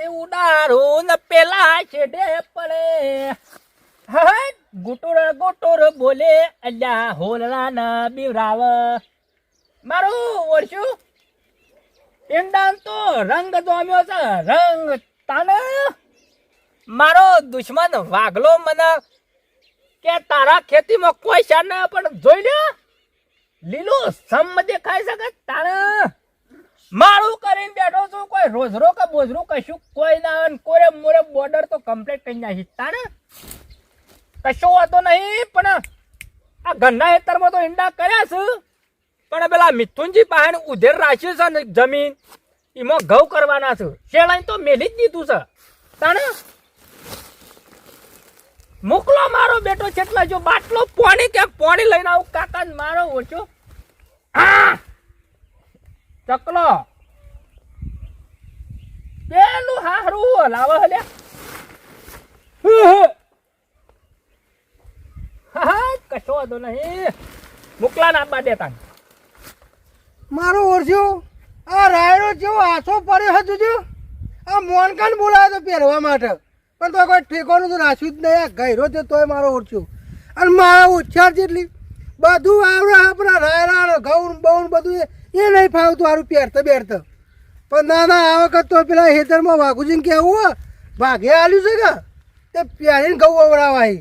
ઉપરથી ઉડાડું ને પેલા છેડે પડે. હા ગુટુર ગુટુર બોલે અલ્યા હોલના ના બીવરાવ. મારું ઓળશું ઈંડાન તો રંગ જોમ્યો છે રંગ. તાને મારો દુશ્મન વાઘલો મને કે તારા ખેતીમાં કોઈ શાન ના પણ જોઈ લે લીલું સમ દેખાય છે કે તારે મારું કરીને બેઠો છું. કોઈ રોજરો કે બોજરું કશું કોઈ ના આવે. કોરે મોરે બોર્ડર તો કમ્પ્લીટ કરી નાખી. તારે કશો વાતો નહીં. પણ આ ઘરના ખેતરમાં તો ઈંડા કર્યા છે. પણ પેલા મિથુનજી પાસે ઉધેર રાખ્યું છે ને જમીન એમાં ઘઉં કરવાના છે. શેલાઈ તો મેલી જ દીધું છે. તાણે મોકલો મારો બેટો છેટલા જો બાટલો પાણી કે પાણી લઈને આવું કાકા મારો ઓછો. ચકલો પેલું હારું લાવે હલ્યા. કશો વાંધો નહીં. મોકલા ના આપવા દેતા મારો ઓરસ્યો આ રાયડો જેવો આછો પડ્યો હતો જો. આ મોનકાન બોલાયો તો પહેરવા માટે પણ તો કોઈ ઠેકોનું તો રાખ્યું જ નહીં. આ ગયરો છે તોય મારો ઓરસ્યો. અને મારા ઉચ્ચાર જેટલી બધું આવડે આપણા રાયડા ઘઉં બહું બધું એ નહીં ફાવતું સારું પહેરતા બેરતા. પણ ના ના આ વખત તો પેલા હેતરમાં વાઘુજીને કહેવું હો ભાગે આલ્યું છે કે તે પહેરીને ઘઉં વવડાવાય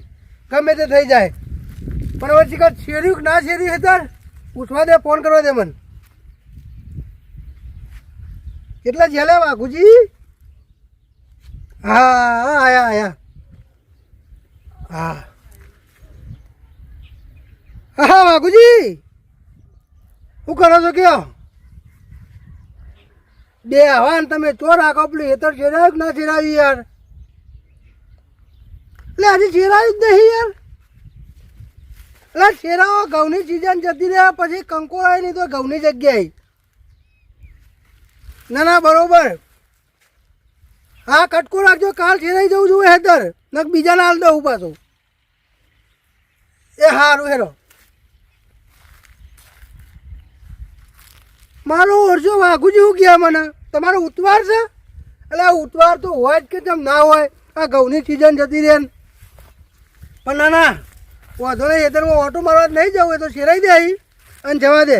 ગમે તે થઈ જાય. પણ હવે શીખર શેર્યું કે ના શેર્યું હેતર પૂછવા દે ફોન કરવા દે મને. કેટલા જેલા વાઘુજી? હા આયા આયા. હા હા વાઘુજી શું કરો છો કયો? બે હવા ને તમે ચોર રાખો પેલું હેતર છેડાયું કે ના છેડાયું યાર? એટલે હજી છેડાયું જ નહીં યાર. એટલે છેડાવો ઘઉંની સિઝન જતી રહ્યા પછી કંકોરાય નહીં તો ઘઉંની જગ્યાએ. ના ના બરોબર. હા કટકો રાખજો કાલ છેડાઈ જવું જોઈએ હેતર નક બીજાને હાલ દઉં પાછું. એ હારું હેરો. મારો ઓરજો વાઘુજી શું કહે મને તમારો ઉતવાર છે? એટલે આ ઉતવાર તો હોય જ કે તેમ ના હોય. આ ઘઉંની સિઝન જતી રહે. પણ ના ના વાંધો નહીં હેતરમાં ઓટો મારવા નહીં જવું એ તો શેરાઈ દે અહીં અને જવા દે.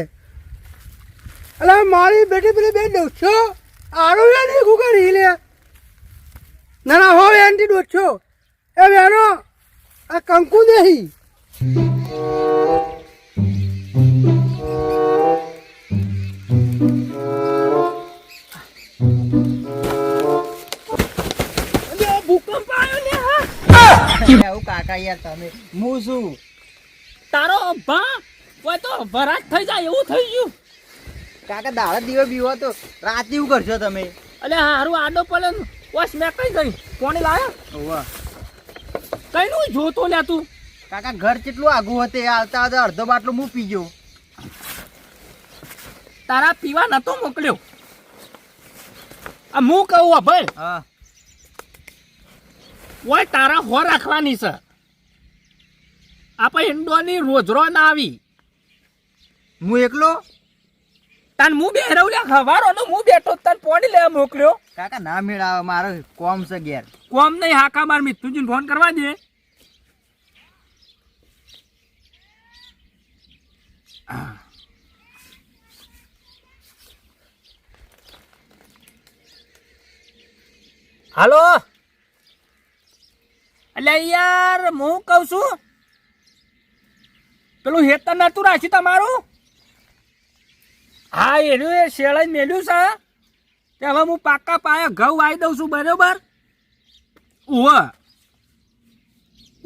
એટલે મારી બેટી પેલી બે દઉં છો આરો નહીં કુકરી લે. ના ના હો એનથી દોછો એ બેનો આ કંકુ નહીં. ભૂકંપ આવ્યો ને. એવું કાકા યાર તમે હું શું તારો ભા કોઈ તો ભરાટ થઈ જાય એવું થઈ ગયું. કાકા દાડા દીવો બીવો તો રાતે એવું કરશો તમે? એટલે હારું આડો પડે વસ મેં કઈ ગઈ કોને લાયા ઓવા કઈ નું જોતો લે તું. કાકા ઘર કેટલું આગું હતે આવતા આવતા અડધો બાટલો હું પી ગયો. તારા પીવા નતો મોકલ્યો. આ હું કહું ભાઈ હા ઓય તારા હો રાખવાની છે. આપણે ઈંડોની રોજરો ના આવી. હું એકલો? તાન હું બે હેરવલ્યા ખવારો નો હું બેઠો તન પોણી લેવા મોકલ્યો. કાકા ના મેળાવે મારો કોમ છે ઘેર. કોમ નહીં હાકા માર મિથુનજીને ફોન કરવા દે. હાલો એટલે યાર હું કહું છું પેલું હેતર નતું રાખ્યું તમારું? હા એનું એ શેળાઈ મેલ્યું છે તે હવે હું પાકા પાયા ઘઉં વાવી દઉં છું બરોબર.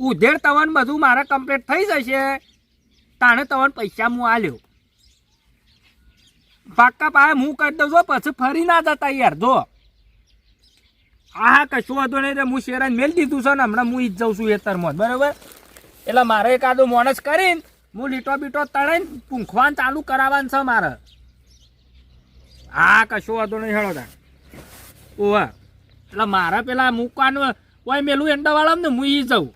ઉધેર તવન બધું મારે કમ્પ્લીટ થઈ જશે તાણે તવન પૈસા હું આલ્યો. પાકા પાયા હું કરી દઉં છું પછી ફરી ના જતા યાર. જો હા કશું વાંધો નહીં હું શેરાને મેલ દીધું છે ને હમણાં હું ઈ જ જાઉં છું હેતરમાં બરાબર. એટલે મારે એકાદો મોણસ કરીને હું લીટો બીટો તળાઈને પૂંખવાન ચાલુ કરાવવાનું છે મારે. હા કશું વાંધો નહીં હેળો તાર. ઓવા એટલે મારે પેલા મૂકવાનું કોઈ મેલું એંડાવાળા ને હું ઈ જાઉં.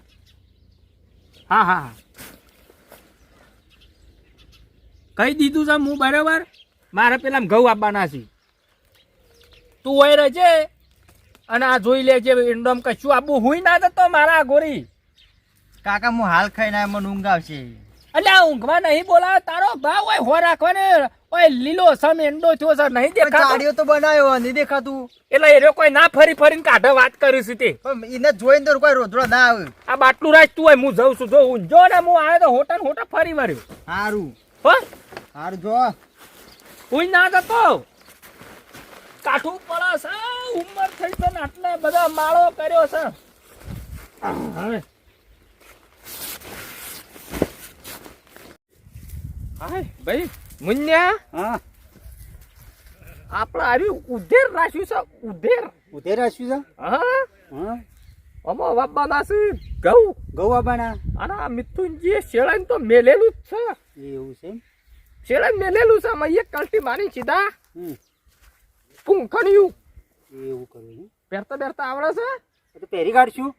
હા હા હા કહી દીધું છે હું બરાબર. મારે પેલા ઘઉં આપવાના છે તું હોય રહેજે અને આ જોઈ લેજે ઇન્ડોમ કશું આબુ હુઈ ના જતો મારા ગોરી. કાકા હું હાલ ખાઈને આયા, મને ઊંઘ આવશે. એટલે આ ઊંઘમાં નહીં બોલાવે તારો ભાવ હોય હો રાખવાને ઓય લીલો સમ એંડો થયો છે નહીં દેખાતો. ગાડીઓ તો બનાવ્યો નહીં દેખાતું. એટલે એ રહ્યો કોઈ ના ફરી ફરીને કાઢે વાત કરી છે તે. પણ એને જોઈને તો કોઈ રોધડો ના આવે. આ બાટલું રાખ તું હોય હું જઉં છું જો ઊંઝો ને હું આવ્યો તો હોટા હોટા ફરી વર્યો સારું હો સારું જો હુઈ ના જતો કાઠું પડે છે ઉંમર થઈ છે ને આટલે બધા માળો કર્યો છે હવે હાય ભાઈ મુન્યા હા આપણે આવ્યું ઉધેર રાખ્યું છે ઉધેર ઉધેર રાખ્યું છે. હા હા અમાર બાબાના છે ઘઉં ગૌવા બના અને આ મિથુનજી શેળાને તો મેલેલું જ છે એવું છે. શેળાને મેલેલું છે આમાં એક કલ્ટી મારી સીધા હમ પૂંખણ્યું એવું કર્યું. પહેરતા પહેરતા આવડે છે તો પહેરી કાઢશું.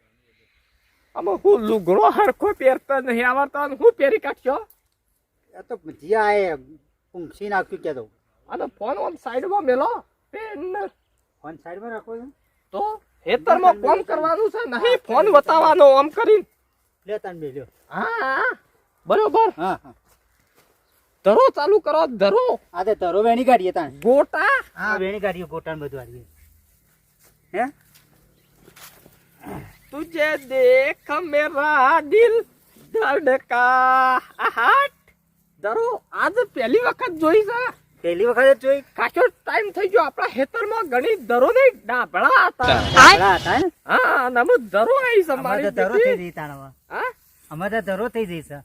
આમાં હું લુગડો હરખો પહેરતા નહીં આવડતા અને હું પહેરી કાઢશો આ તો જ્યાં આય પૂંછી નાખ્યું કે તો અને ફોન આમ સાઈડમાં મેલો પેન ફોન સાઈડમાં રાખો છો. તો હેતરમાં ફોન કરવાનું છે નહીં ફોન બતાવવાનો આમ કરીને લે તાન બે લ્યો. હા બરોબર હા હા ધરો ચાલુ કરો ધરો આ તે તરો વેણી કાઢીએ તાન. ગોટા હા વેણી કાઢીએ ગોટાન બધું આવીએ. હે तुझे देख मेरा दिल धड़का आहट ધરો આજ પહેલી વખત જોઈ છે પહેલી વખત જોઈ. કાચો ટાઈમ થઈ ગયો આપણા ખેતરમાં ઘણી ધરો નહીં ડાભળા હતા ભલા હતા ને. હા અને અમે ધરો આવી છે અમારે મારી તો ધરો થઈ બેટી. જઈ તાણ હવે. હા અમારે તો ધરો થઈ જઈ છે.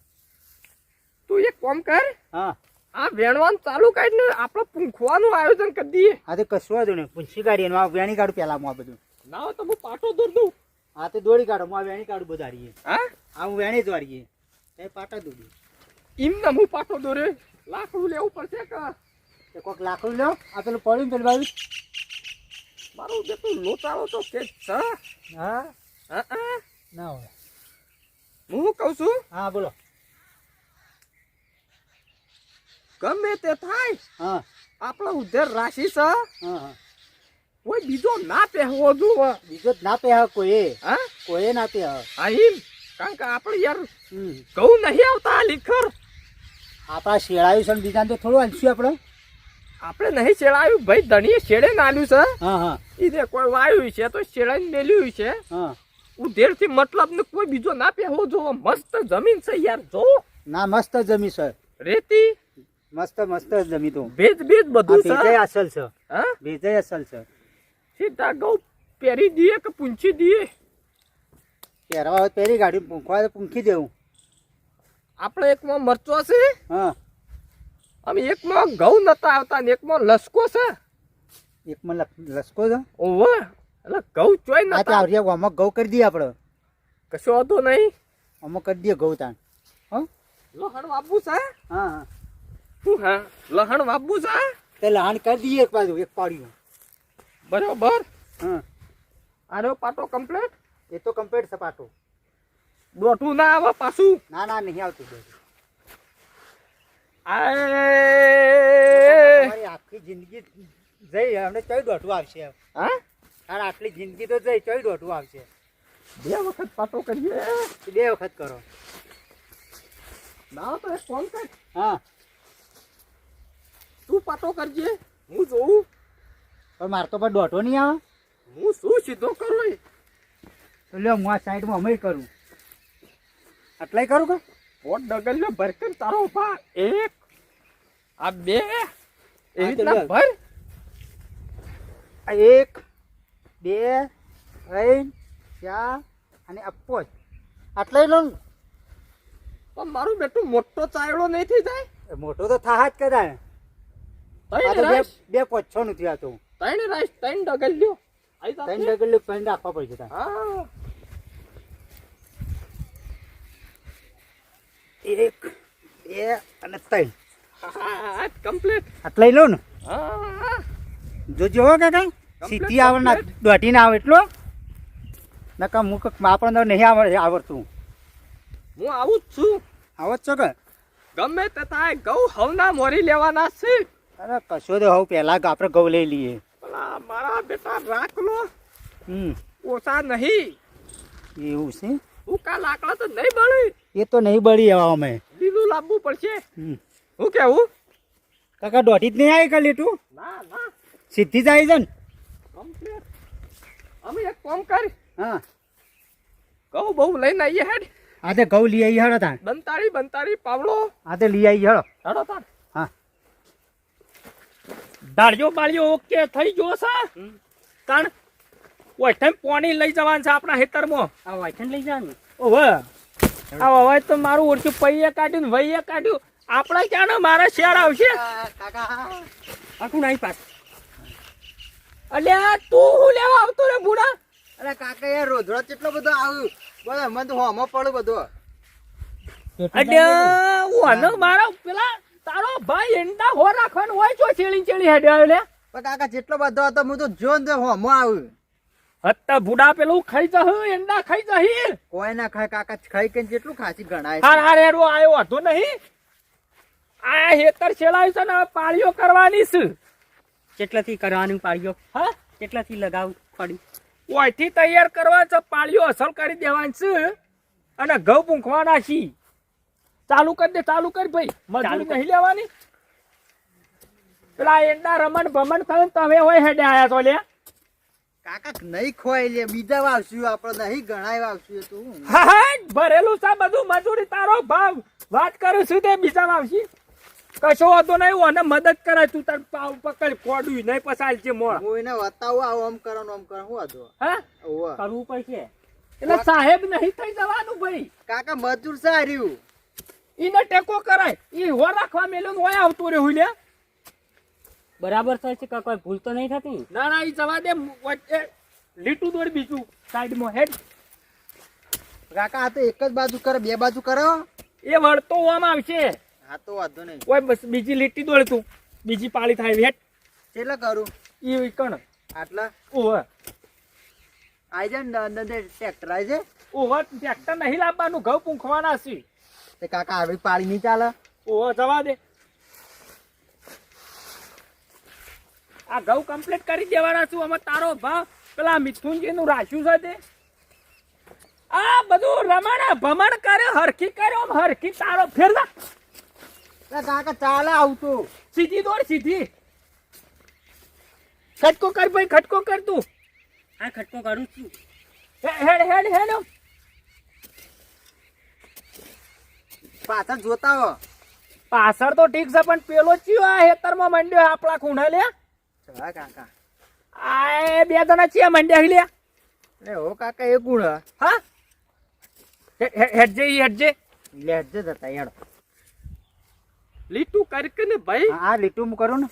તું એક કામ કર હા આ વેણવાનું ચાલુ કરીને આપણે પૂંખવાનું આયોજન કરી દઈએ આ તો કશું વાંધો નહીં. પૂંછી કાઢીએ ને આ વેણી કાઢું પેલા હું આ બધું. ના હોય તો હું પાટો દોર દઉં આ તો દોડી કાઢો હું આ વેણી કાઢું બધા હારીએ. હા આ હું વેણી જ વાળીએ તે પાટા દોડી. એમને હું પાટો દોરે લાકડું લેવું પડશે કે તે કોક લાકડું લ્યો. આ પેલું પડ્યું ને પેલું બાજુ. મારું બેટું લોચાળો તો કે છે હા હા ના હોય. હું કહું છું હા બોલો. ગમે તે થાય હા આપણે ઉધેર રાશિ છે હા હા કોઈ બીજો ના પહેવો જોવે બીજો જ ના પહે કોઈ હા કોઈ ના પહે. હા એમ કારણ કે આપણે યાર હમ ઘઉં નહીં આવતા લીખર આપણા શેળાયું છે ને બીજાને તો થોડું હાલશું આપણે. આપણે નહીં શેડાયું ભાઈ ધણીએ શેડે નાલ્યું છે હા હા ઈને કોઈ વાયું છે તો શેડાઈને મેલ્યું છે હા ઉધેર થી મતલબ ને કોઈ બીજો ના પહેવો જોવે મસ્ત જમીન છે યાર જો ના મસ્ત જમી છે. રેતી મસ્ત મસ્ત જમી તો. ભેજ ભેજ બધું છે ભેજાય અસલ છે. હા ભેજાય અસલ છે. સીધા ઘઉં પહેરી દઈએ કે પૂંછી દઈએ પહેરવા હોય તો પહેરી કાઢી પૂંખવા હોય તો પૂંખી દેવું. આપણે એકમાં મરચો છે હા અમે એકમાં ઘઉં નતા આવતા ને એકમાં લસકો છે એકમાં લસકો છે. ઓવે એટલે ઘઉં ચોય આ નતા ત્યાં અમુક ઘઉં કરી દઈએ આપણે. કશો હતો નહીં અમુક કરી દઈએ ઘઉં તાણ. હા લહણ વાપવું છે હા હા શું હા લહણ વાપવું છે તે લહાણ કરી દઈએ એક બાજુ એક પાડ્યું. બરોબર હા આનો પાટો કમ્પ્લીટ એ તો કમ્પ્લીટ સપાટો. દોઢું ના આવે પાછું ના ના નહીં આવતું બધું. આય. તમારી આખી જિંદગી જઈ અમને ચોઈ દોઢું આવશે. હા તાર આટલી જિંદગી તો જઈ ચોઈ દોઢું આવશે. બે વખત પાટો કરીએ બે વખત કરો. ના તો એક ફોન કર હા તું પાટો કરજે હું જોઉં પણ મારે તો પણ દોઢો નહીં આવે. હું શું સીધો કરું એ? તો લ્યો હું આ સાઈડમાં અમે કરું. આટલાય કરું કે પોટ ડગલ ભરકન તારો ઉભા એક આ બે એવી તો રીતના લે. ભર આ 1 2 3 4 અને આ 5 આટલાય લો ને. પણ મારું બેટું મોટો ચાયડો નહીં થઈ જાય એ મોટો તો થાહ જ કદાય. આ ત્રણ તો રાઈસ બે પોચ્છો નથી આ તો. ત્રણ રાઈસ ત્રણ ડગલ લ્યો આઈ ત્રણ જાતે ડગલું પેન રાખવા પડશે તાર. હા 1 2 અને 3 હા કમ્પ્લીટ આટલાય લો ને. હા જોજો હો કાકા સીધી આવે ના દોઢી ના આવે એટલો નકા મુક આપણને નહીં આવડતું. હું આવું જ છું આવત છો કે ગમે તે થાય ઘઉં હવના મોરી લેવાના છે અરે કશો તો હવે પહેલા આપણે ઘઉં લઈ લઈએ. પેલા મારા બેટા રાખલો ઓછા નહીં. એવું છે હું કા લાકડા તો નહીં બળે. એ તો નહીં બળી એવા અમે લીલું લાવવું પડશે. હમ. હું કેવું? કાકા દોઢી જ નહીં આવી કાલે તું ના ના સીધી જ આવી છે ને કમ્પ્લીટ. અમે એક કામ કરી હા કહું બહુ લઈને આવીએ હેડ. આ તે ઘઉં લઈ આવી હળો તાણ બંતાળી પાવડો આ તે લઈ આવી હળો હેડો તાર. હા દાળિયો બાળિયો ઓકે થઈ ગયો છે. તાણ ઓઠે પાણી લઈ જવાનું છે આપણા ખેતરમાં. આ વાયથન લઈ જવાનું ઓવે આ હવે તો મારું ઓછું પૈયે કાઢ્યું ને વહીએ કાઢ્યું. આપણા ક્યાં ને મારા શેર આવશે. આખું નહીં પાસ અલ્યા તું હું લેવા આવતો રે બુડા? અરે કાકા યાર રોધડો કેટલો બધો આવ્યું બોલે મને તો હોમાં પડ્યો બધો. અલ્યા હું આનો મારા પેલા તારો ભાઈ એંડા હો રાખવાનું હોય છો ચેળી હેડે આવે લે. પણ કાકા જેટલો બધો હતો હું તો જોન તો હોમાં આવ્યું. હત્તા બુડા પેલું ખાઈ જહ એંડા ખાઈ જહી. કોઈ ના ખાય કાકા ખાઈ કે જેટલું ખાસી ગણાય હાર હાર હેડો આવ્યો હતો નહીં. આ હેતર છેલાયું છે ને હવે પાળીઓ કરવાની છે. કેટલાથી કરવાનું પાડ્યો હા કેટલાથી લગાવ પડ્યું ઓયથી તૈયાર કરવા છે. પાળીઓ અસલ કરી દેવાની છે અને ઘઉં પૂંખવાના છે. ચાલુ કરી દે ચાલુ કરી ભાઈ. મજૂરી નહીં લેવાની. પેલા એંડા રમણ ભમણ થયું તમે હોય હેડે આયા તો લે. કાકા નહીં ખોય લે બીજા વાવશું આપણે નહીં ગણાય વાવશું તું. હા હા ભરેલું છે બધું. મજૂરી તારો ભાવ વાત કરું છું તે બીજા આવશે. કશો વાંધો નહીં. અને મદદ કરાય તું તાર પાવ પકડ કોડું નહીં પસાલ છે મોળ. કોઈને બતાવું આવું આમ કરવાનું આમ કરવાનું શું હતો હા ઓવા કરવું પડશે એટલે સાહેબ નહીં થઈ જવાનું ભાઈ. કાકા મજૂર સાર્યું ઈને ટેકો કરાય. ઈ હો રાખવા મેલું હોય આવતું રે હુલે. બરાબર થાય છે કાકા ભૂલ તો નહીં થતી ના ના ઈ જવા દે. વચ્ચે લીટું દોડ બીજું સાઈડમાં હેડ. કાકા આ તો એક જ બાજુ કરે બે બાજુ કરો એ વળતો આમ આવશે. હા તો વાંધો નહીં ઓય બસ બીજી લીટી દોડ તું. બીજી પાળી થાય હેડ. કેટલા કરું ઈ કણ આટલા ઓવે આઈ જાય ને અંદર ટ્રેક્ટર આવી છે ઓવે ટ્રેક્ટર નહીં લાવવાનું. ઘઉં પૂંખવાના છે. તે કાકા આવી પાડી નહીં ચાલે ઓવે જવા દે. આ ઘઉં કમ્પ્લીટ કરી દેવાના છું. અમે તારો ભાવ પેલા મિથુનજી નું રાખ્યું છે તે. આ બધું રમણ ભમણ કરે હરખી કર્યો આમ હરખી તારો ફેરવા. કાકા ચાલે આવતું સીધી દોડ સીધી. ખટકો કર ભાઈ ખટકો કર તું. હા ખટકો કરું છું હેડ હેડ હેડ. પાછળ જોતા હો પાછળ તો ઠીક છે પણ પેલો ચિયો આ હેતરમાં મંડ્યો આપણા ખૂણા લે. ચલા કાકા આ બે જણા ચિયા મંડ્યા લે. એ હો કાકા એ ગુણ હા હેડજે હેડજે. લેજે જતા યાર લીટું કરકે ને ભાઈ. હા લીટું હું કરું ને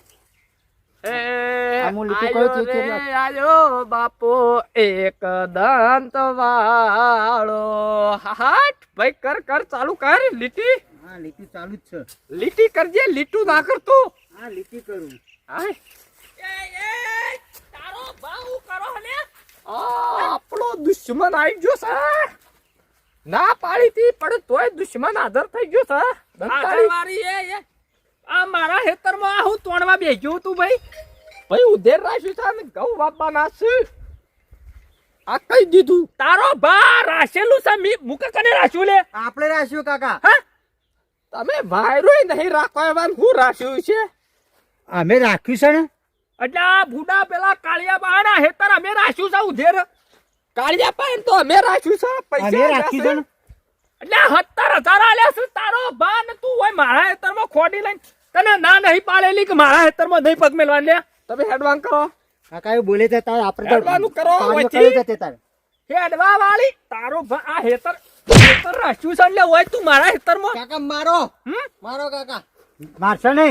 હું લીટું આયો કરું છું રે આયો બાપો એક દંત વાળો. હાટ ભાઈ કર કર ચાલુ કર લીટી. હા લીટી ચાલુ જ છે લીટી કરજે. લીટું ના કરતું. હા લીટી કરું હાય તારો ભાવ કરો ને. આપણો દુશ્મન આવી ગયો છે. ના પાડી તી પણ તોય દુશ્મન આદર થઈ ગયો છે. આ મારા ખેતરમાં હું તોડવા બેસ્યો તું ભાઈ. ભાઈ ઉધેર રાખ્યું છે ને ઘઉં વાપવાના છે. આ કઈ દીધું તારો ભા રાશેલું છે. મુકે કને રાખ્યું લે. આપણે રાખ્યું કાકા હા તમે વાયરોય નહીં રાખવા એવા હું રાખ્યું છે. અમે રાખ્યું છે ને એટલે આ ભૂડા પેલા કાળિયા બાના હેતર અમે રાખ્યું છે ઉધેર. કાળિયા પાન તો અમે રાખ્યું છે. પૈસા અમે રાખ્યું છે ને એટલે 17,000 આલ્યા છે તારો બા ને તું હોય મારા હેતરમાં ખોડી લઈને તને ના નહીં પાડેલી કે મારા હેતરમાં નહીં પગ મેલવાન લે. તમે હેડવાન કરો. કાકા એવું બોલે છે તારે આપણે હેડવાનું કરો પાણીઓ વચ્ચે. કર્યું છે તારે હેડવા વાળી તારો ભા આ હેતર રાખ્યું છે એટલે હોય તું મારા હેતરમાં. કાકા મારો હમ મારો કાકા મારશો ને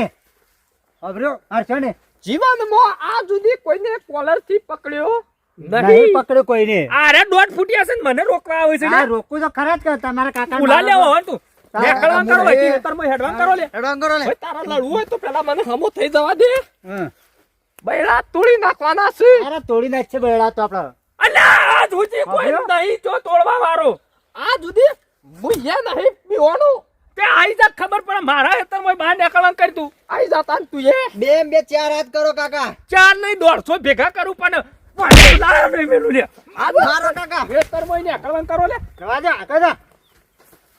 અભર્યો મારશો ને જીવનમાં આ સુધી કોઈને કોલર થી પકડ્યો નહીં નહીં. પકડ્યો કોઈને અરે દોઢ ફૂટ્યા છે ને મને રોકવા આવે છે. આ રોકવું તો ખરા જ કે તમારા કાકા ઉલા લેવો હોય તું. તારા નેકળવાન કરો કાકા હોય મોઢે. હેતરમાં હેડવાન કરો લે. હેડવાન કરો લે ભાઈ તારા લડવું હોય તો પેલા મને હમો થઈ જવા દે. હા બૈરા તોડી નાખવાના છે. અરે તોડી નાખશે બેડા તો આપડે અલ્યા આ સુધી કોઈ ભાભીઓ? નહીં જો તોડવા વાળો. આ સુધી મુયે નહીં પીવાનું. તે આઈ જા ખબર પડે મારા હેતરમાં બહાર નીકળવાનું કરી તું. આઈ જાતા ને તું એ બે ચાર હાથ કરો કાકા. 4 નહીં 150 ભેગા કરું પણ પાણી લાયો નહીં મેલું લે મારો કાકા ખેતરમાં ઈને અકળવાન કરો લે જવા દે આગળ જા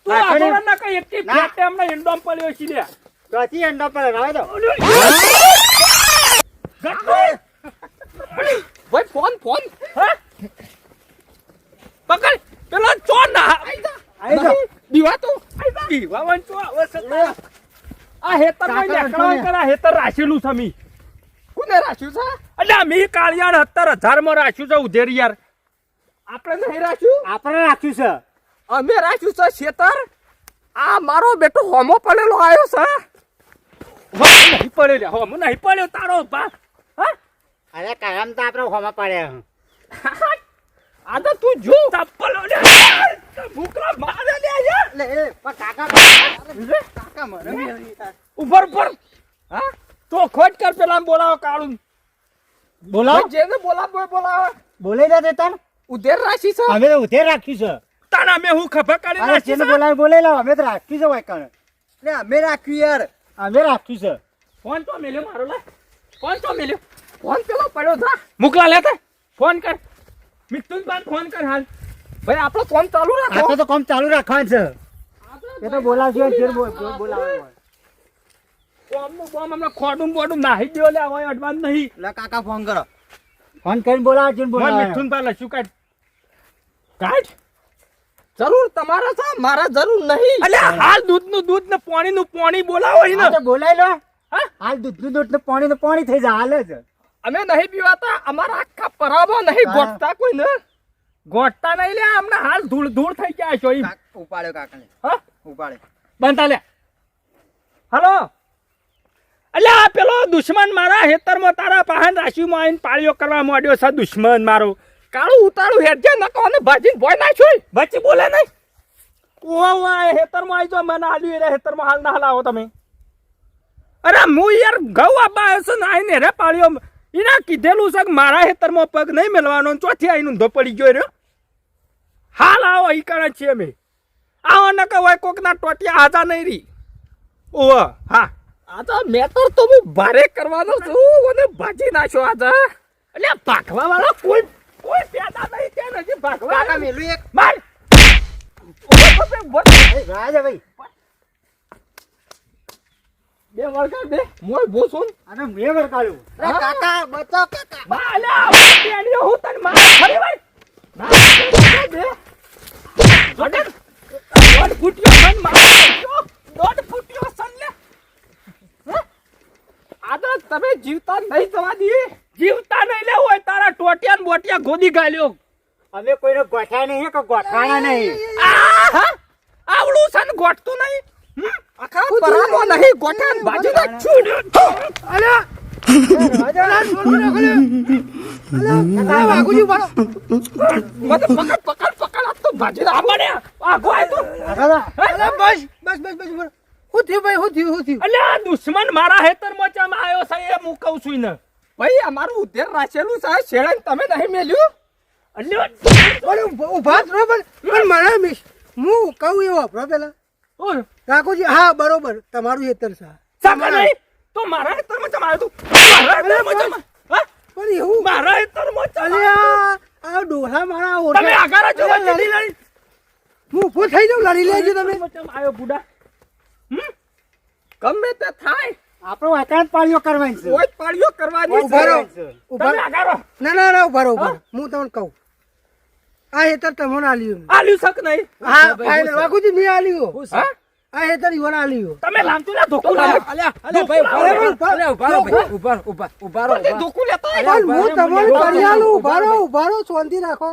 તું આગળ ના કઈ એકટી ફેટ એમને ઇન્ડોમ પડ્યો છે લે ચોથી અંડા પર રાવ દો ભાઈ ફોન હા પકડ પેલો ચોર ના આઈ જા દીવા તો દીવા વન ચો હવે આ હેતર માં નેકળવા કરા હેતર રાશેલું છે મી કોને રાખ્યું છે એટલે મી કાળિયાણ 17000 માં રાખ્યું છે ઉધેર યાર આપણે નહીં રાખ્યું આપણે રાખ્યું છે અમે રાખ્યું છે શેતર આ મારો બેટો હોમો પડેલો આવ્યો છે હોમો નહીં પડેલો હોમો નહીં પડ્યો તારો બા હા અરે કાયમ તો આપણે હોમાં પડ્યા આ તો તું જો ચપ્પલ લે ભૂકરા મારે લે યાર લે એ પણ કાકા મને ઉપર હા તો ખોટ કર પેલા બોલાવો કાળું બોલાવ જેને બોલાવો બોલાઈ દે તન ઉધેર રાશી છે અમે તો ઉધેર રાખ્યું છે તાણા મે હું ખબર કરી અરે નાખી જેને છે બોલાવી બોલાઈ લાવ અમે તો રાખ્યું છે વાયકણ લે અમે રાખ્યું યાર અમે રાખ્યું છે ફોન તો મેલ્યો મારો લે ફોન તો મેલ્યો ફોન પેલો પડ્યો થા મુકલા લેતે ફોન કર મિથુન બાદ ફોન કર હાલ ભાઈ આપણો ફોન ચાલુ રાખો આ તો કામ ચાલુ રાખવાનું છે એ તો બોલાવજો જે બોલાવે કોમનું કોમ અમને ખોડું બોડું નાહી દ્યો લે હવે અડવાન નહીં લે કાકા ફોન કરો ફોન કરીને બોલાવજો ને મોય બોલાવે મિથુન બા લશું કાઢ જરૂર તમારા છે મારા જરૂર નહીં અલે હાલ દૂધનું દૂધ ને પાણીનું પાણી બોલાવો હા ઈને તો બોલાઈ લો હા હાલ દૂધનું દૂધ ને પાણી થઈ જાય હાલ જ અમે નહીં પીવાતા અમારા આખા પરાબો નહીં હા. ગોટતા કોઈ ને ગોટતા નહીં લે અમને હાલ ધૂળ ધૂળ થઈ ગયા છો ઈ ઉપાડ્યો કાકાને હા ઉપાડે બંધા લે હલો અલ્યા આ પેલો દુશ્મન મારા હેતરમાં તારા પાહન રાશિમાં આવીને પાળીઓ કરવા માંડ્યો છે દુશ્મન મારો કાળું ઉતાળું હેઠે નકો ને ભાજીને ભોય નાખ્યો બચી બોલે નહીં ઓ હેતરમાં આવી જો મને આલ્યું રે હેતરમાં હાલ ના હલાવો તમે અરે હું યાર ઘઉં આબા આવ્યો છે ને આવીને રે પાળીઓ એના કીધેલું છે કે મારા હેતરમાં પગ નહીં મેળવાનો ને ચોથી આવીને ઊંધો પડી ગયો રહ્યો હાલ આવો ઈ કરે છીએ અમે આવો ન કહેવાય કોકના ટોટિયા આજા નહીં રી ઓહ હા આજા મેટર તો હું ભારે કરવાનો છું અને ભાજી નાખ્યો આજા એટલે ભાગવા વાળો કોઈ પેદા નહીં ત્યાં નથી ભાગવા કાકા મેલું એક માર રાજા ભાઈ બે વળગા બે મોય બોસું અને મેં વરકાળ્યું લે કાકા બચાવ કાકા બાલા પેણીઓ હું તને માર ફરી ભાઈ ના બે દોડ ફૂટ્યો મન માર દોડ ફૂટ્યો સન લે આદા તમે જીવતા નહીં જવા દઈએ જીવતા નહીં લે હોય તારા ટોટિયા ને બોટિયા ગોદી ગાલ્યો અમે કોઈને ગોઠાય નહીં કે ગોઠવાના નહીં આવડું છે ને ગોઠતું નહીં આખા પરામો નહીં ગોઠા ને બાજુ ના છોડ્યો અલ્યા રાજા છોડો ને અલ્યા વાગુજી ઉપાડો મત પકડ આ તો બાજુ ના મળે આગો આય તો અલ્યા બસ હું થયું અલ્યા દુશ્મન મારા હેતરમાં ચમ આવ્યો છે એ હું કહું છું ને ભાઈ અમારું ઉધેર રાખેલું છે શેડન તમે નહીં મેલ્યું અલ્યા પણ ઉભા જ રહો પણ મને મિસ હું કહું એવો વાપરો પેલા ઓય કાકુજી હા બરોબર તમારું હેતર છે સાકા નહીં તો મારા હેતરમાં ચમ આવ્યો તું મારા હેતરમાં ચમ હા પણ એવું મારા હેતરમાં ચમ અલ્યા આ ડોહા મારા ઓરડા તમે આગળ જ જોવા લડી લડી હું ઊભો થઈ જાઉં લડી લેજો તમે ચમ આવ્યો બુડા ગમે તે થાય આપણો વાતાવરણ પાળીઓ કરવાની છે કોઈ પાળીઓ કરવાની ઉભા રહો છે. ઉભા તમે આગળ રહો. ના ઉભા રહો હું તમને કહું આ હેતર તમને આલ્યું આલ્યું શક નહીં હા ફાઇનલ વાકુજી મેં આલ્યું હા આ હેતર ઈવન આલ્યું તમે લામતું ના ધોકું લાવો ધોકું લેતા આવો. પણ હું તમને કરી આલું ઉભા રહો શાંતિ રાખો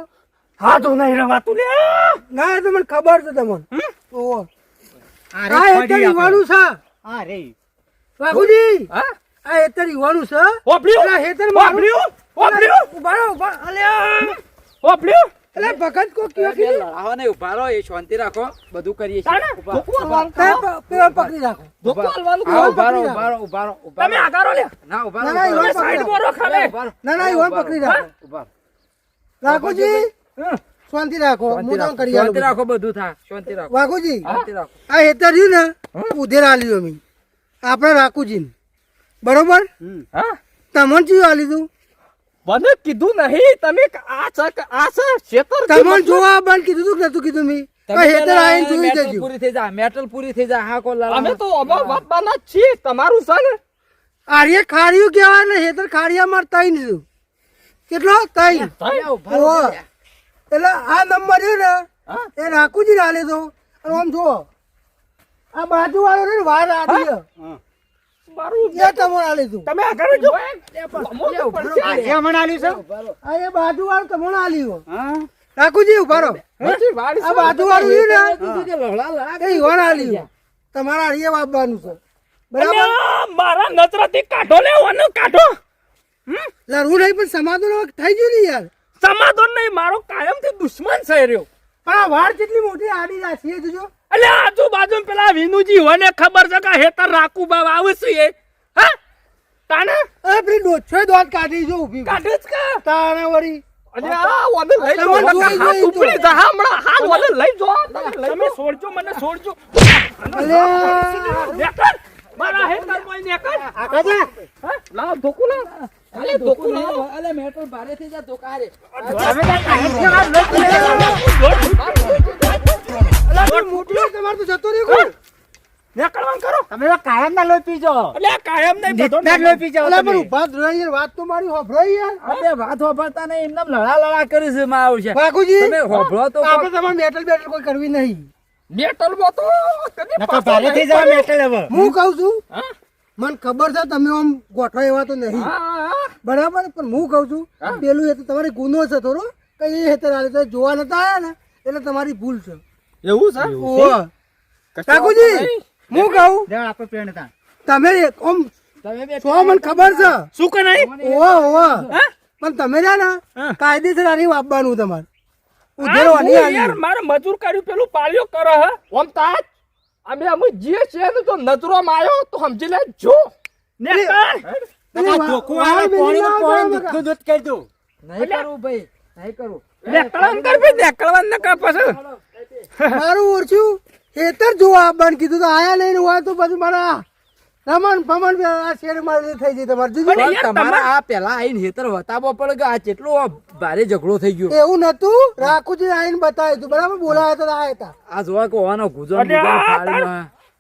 હા તો નહીં રવાતું લે ના એ તો મને ખબર છે તમને ઓહો આ આ હેતર ઈવાનું છે હા રે વાકુજી હા આ હેતર ઈવાનું છે ઓપડ્યું અલા, હેતર મારું. ઓપડ્યું ઉભા રહો અલ્યા ઓપડ્યું એટલે ભગત કો કયો કીધું લાવો ને ઉભા રહો એ શાંતિ રાખો બધું કરીએ છીએ તાણે ધોકું હાલવાનું. પેલો પકડી રાખો ધોકું હાલવાનું. હા ઉભા રહો ઉભા રહો ઉભા રહો ઉભા તમે રહો આગળ રહો લે ના ઉભા ના, રહો ના, ઉભા તમે રહો. સાઈડ માં રહો ખાલે. ઉભા રહો. ના ઈવન પકડી રાખો ઉભા રહો. વાઘુજી હમ. શાંતિ રાખો હું શાંતિ તમને રાખો. કરી શાંતિ આલું રાખો બધું થાય શાંતિ રાખો વાઘુજી શાંતિ રાખો આ હેતર રહ્યું ને ઉધેર આલ્યું અમે આપણે રાખુજી બરોબર હા તમને ચીયું આલી દઉં મને કીધું નહીં તમે આ છે શેતર તમને જોવા બંધ કીધું તું કે નતું કીધું મી તમે હેતર પેલા આવીને જોઈ મેટલ જજો પૂરી થઈ જા મેટલ પૂરી થઈ જા હા કો લાલા અમે તો અમાર બાપાના જ છીએ તમારું છે ને આર્ય ખાડિયું કહેવાય ને હેતર ખાડિયા માર તઈ છું કેટલો તઈ ઓહો. એટલે આ નંબર છે ને હા? એ રાખુજી હાલે તો અને આમ જો આ બાજુ વાળો ને વાર આડી મારું એ તમને હાલે તું તમે આગળ જો એ મને આલ્યું છે આ એ બાજુ વાળો તમને હાલ્યું હા રાખુજી ઉભા રહો પછી વાળી આ બાજુ વાળું છે ને લહળા એ ઈવન હાલ્યું તમારા હાડીએ વાપવાનું છે બરાબર અલ્યા, મારા નજરથી કાઢો લેવાનો કાઢો લડવું નહીં પણ સમાધાન થઈ ગયું ને યાર સમાધાન નહીં મારો કાયમથી દુશ્મન છે રહ્યો પણ આ વાળ કેટલી મોટી આડી રાખી જોજો એટલે આજુબાજુ પેલા વિનુજી હોય ને ખબર છે કે હેતર રાખું બાબ આવશે એ હા તાને અરે પેલી ડોછો દોત કાઢી જો ઊભી કાઢે જ કા તાણે વળી અરે આ ઓને લઈ જો તમે જોઈ હાથ જોઈ ઉપડી જો. જા હમણાં હાથ ઓને લઈ જો તમે છોડજો મને છોડજો અલ્યા નેકર મારા હેતર મોય નેકર આકાજી હા લાવ ધોકુ લાવ અલે ધોકુ લાવ અલે મેટલ ભારે થઈ જા તો કારે તમે તો કાંઈ અલા મોટી તમાર તો જતો રહ્યો કોણ નેકરવાન કરો તમે તો કાયમ ના લોહી પીજો એટલે આ કાયમ નહીં બધો જીતના લોહી પીજો અલા પણ તમે. ઉભા જ રહી યાર વાત તો મારી હોભળો યાર અબે વાત હોભળતા નહીં એમને લડા કરી છે માં આવશે બાકુજી તમે હોભળો તો આપણે તમારે મેટલ બેટલ કોઈ કરવી નહીં મેટલ માં તો કદી નકર ભારે થઈ જવા મેટલ હવે હું કહું છું હા મને ખબર છે તમે આમ ગોઠો એવા તો નહીં હા બરાબર પણ હું કહું છું પેલું એ તો તમારે ગુનો છે થોડો કઈ એ હેતર હાલે તો જોવા નતા આયા ને એટલે તમારી ભૂલ છે એવું છે ઓહો. કાકુજી હું કહું જાઓ આપણે પેણ તા તમે આમ તમે બે સો મને ખબર છે શું કે નહીં ઓહો ઓહો હા? પણ તમે રહ્યા ને હા. કાયદેસર આની વાપવાનું તમારે આ ઉધેરવાની હું આની. યાર મારે મજૂર કર્યું પેલું પાળ્યો કરે હે ઓમ તાજ અમે જે છે ને તો નજરો માં આવ્યો તો સમજી લે જો ને નકર ધોકું આવે પાણી તો પાણી દૂધ દૂધ કરી દઉં નહીં કરું ભાઈ નહીં કરું નેકળવાન કર ભઈ નેકળવાન ન કર પછી મારું ઓળખ્યું હેતર જોવા આવવાનું કીધું તો આયા લઈને હોય તો પછી મારા રમણ ફમણ આ શેર મારી થઈ જાય તમારે જોજો. પણ યાર, તમારા આ પેલા આઈને હેતર વતાવો પડે કે આ કેટલો ભારે ઝઘડો થઈ ગયો એવું નતું રાખુજી આઈને બતાવ્યું હતું બરાબર બોલાયા તો આયા હતા આ જોવા કે હોવાનો ગુજર અરે આ તાર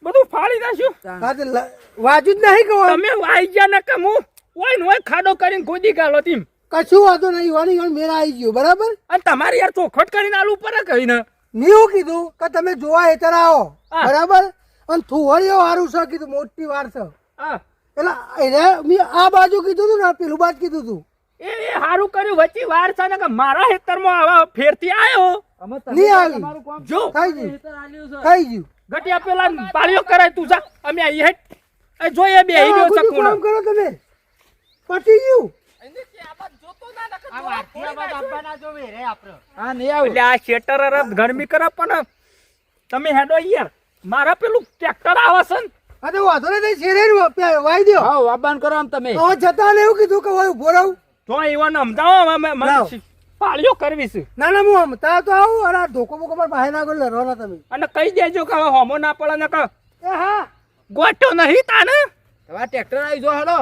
બધું ફાડી નાખ્યું હા તો વાજુ જ નહીં કહો તમે વાઈ ગયા ને કે હું ઓય ને ઓય ખાડો કરીને ખોદી ગાલો તીમ કશું વાંધો નહીં વાની વાર મેળા આવી ગયો બરાબર અને તમારી યાર ચોખટ કરીને આલુ પર કહીને મેં એવું કીધું કે તમે જોવા હેતર આવો હા. બરાબર અને થુવડીઓ વારું છે કીધું મોટી વાર છે હા એટલે એને મેં આ બાજુ કીધું હતું ને પેલું બાજુ કીધું હતું એ હારું કર્યું વચ્ચે વાર છે ને કે મારા ખેતરમાં આવા ફેરથી આવ્યો અમે નહીં આવી તમારું કામ જો થઈ ગયું હેતર આલ્યું છે થઈ ગયું ગટિયા પેલા પાળીઓ કરાય તું જા અમે આઈએ હેટ એ જોઈએ બે હીરો આ બધું ચકુનો કામ કરો તમે પટી ગયું આ વાઠીયા બાદ આપવાના જો વેરે આપણે હા નહીં આવું એટલે આ શેટર રત ગરમી કરે પણ તમે હેડો યાર મારા પેલું ટ્રેક્ટર આવે છે ને હા તો વાંધો નહીં શેરે વાઈ દો હા વાબાન કરો આમ તમે હવે જતા ને એવું કીધું કે હવે ઉભો રહું તો એવાને અમદાવાદ લાવ. પાળીઓ કરવી છે ના ના હું અમતા તો આવું અને આ ધોકો બોકો પર બહાર ના કરો લડવાના તમે અને કહી દેજો કે હવે હોમો ના પડે ને કે એ હા ગોઠો નહીં તાને તમારા ટ્રેક્ટર આવી જો હાલો